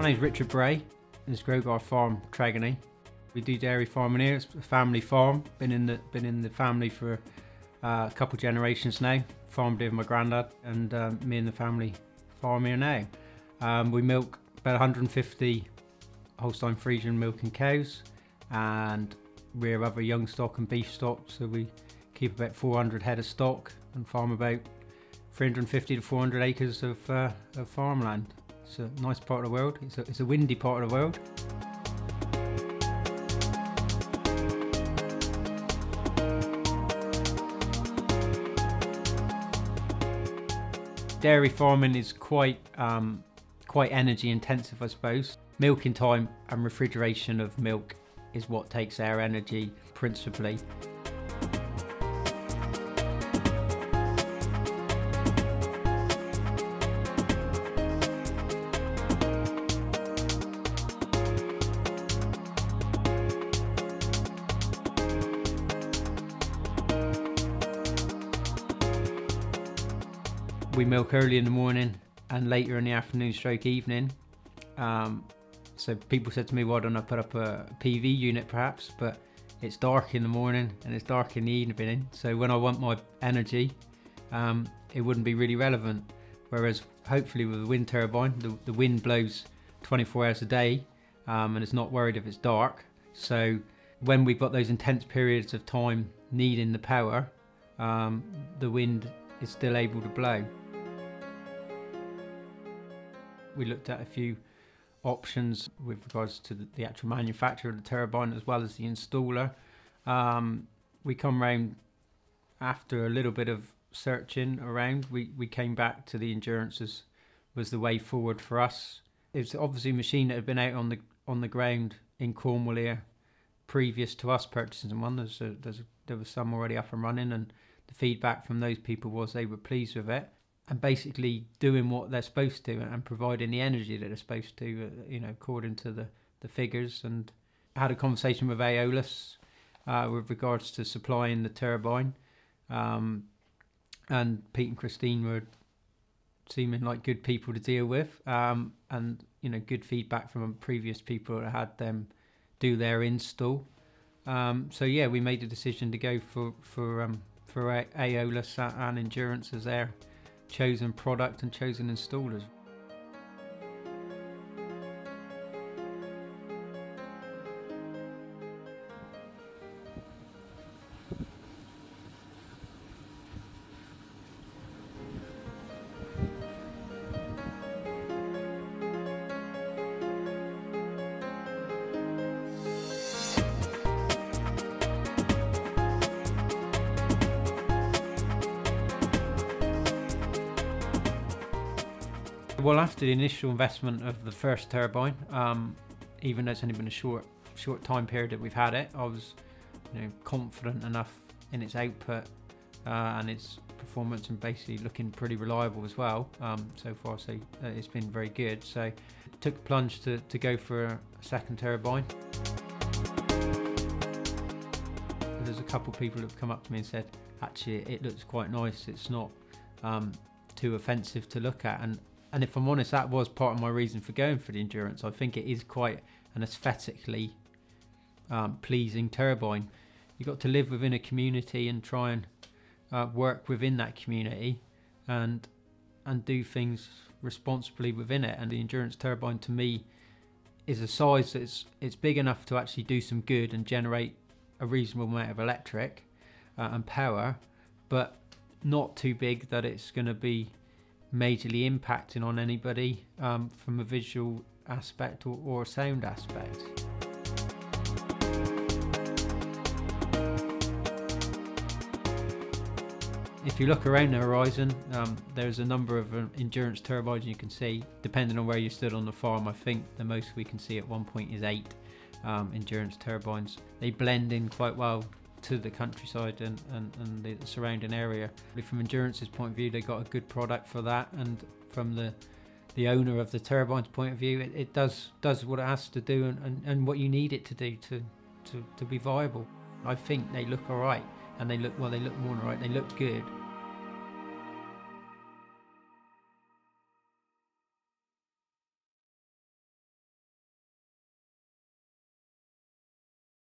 My name's Richard Bray, and it's Grogarth Farm, Tregony. We do dairy farming here. It's a family farm. Been in the family for a couple generations now. Farmed here with my granddad, and me and the family farm here now. We milk about 150 Holstein Friesian milking cows, and rear other young stock and beef stock. So we keep about 400 head of stock and farm about 350 to 400 acres of farmland. It's a nice part of the world. It's a windy part of the world. Dairy farming is quite energy intensive, I suppose. Milking time and refrigeration of milk is what takes our energy principally. We milk early in the morning and later in the afternoon stroke evening. So people said to me, why don't I put up a PV unit perhaps? But it's dark in the morning and it's dark in the evening. So when I want my energy, it wouldn't be really relevant. Whereas hopefully with a wind turbine, the wind blows 24 hours a day and it's not worried if it's dark. So when we've got those intense periods of time needing the power, the wind is still able to blow. We looked at a few options with regards to the actual manufacturer of the turbine as well as the installer. We come round after a little bit of searching around. We came back to the Endurance was the way forward for us. It's obviously a machine that had been out on the ground in Cornwall here previous to us purchasing one. There was some already up and running, and the feedback from those people was they were pleased with it. And basically doing what they're supposed to and providing the energy that they're supposed to, according to the figures. And I had a conversation with Aeolus with regards to supplying the turbine. And Pete and Christine were seeming like good people to deal with. And, good feedback from previous people that had them do their install. So yeah, we made the decision to go for Aeolus and Endurance as their chosen product and chosen installers. Well, after the initial investment of the first turbine, even though it's only been a short time period that we've had it, I was confident enough in its output and its performance, and basically looking pretty reliable as well. So far, so it's been very good. So it took a plunge to go for a second turbine. There's a couple of people that have come up to me and said, actually, it looks quite nice. It's not too offensive to look at. And if I'm honest, that was part of my reason for going for the Endurance. I think it is quite an aesthetically pleasing turbine. You've got to live within a community and try and work within that community and do things responsibly within it. And the Endurance turbine, to me, is a size that it's big enough to actually do some good and generate a reasonable amount of electric and power, but not too big that it's going to be majorly impacting on anybody from a visual aspect or a sound aspect. If you look around the horizon, there's a number of Endurance turbines you can see. Depending on where you stood on the farm, I think the most we can see at one point is 8 Endurance turbines. They blend in quite well to the countryside and the surrounding area. From Endurance's point of view, they got a good product for that, and from the owner of the turbine's point of view, it does what it has to do and what you need it to do to be viable. I think they look alright, and they look more than alright, they look good.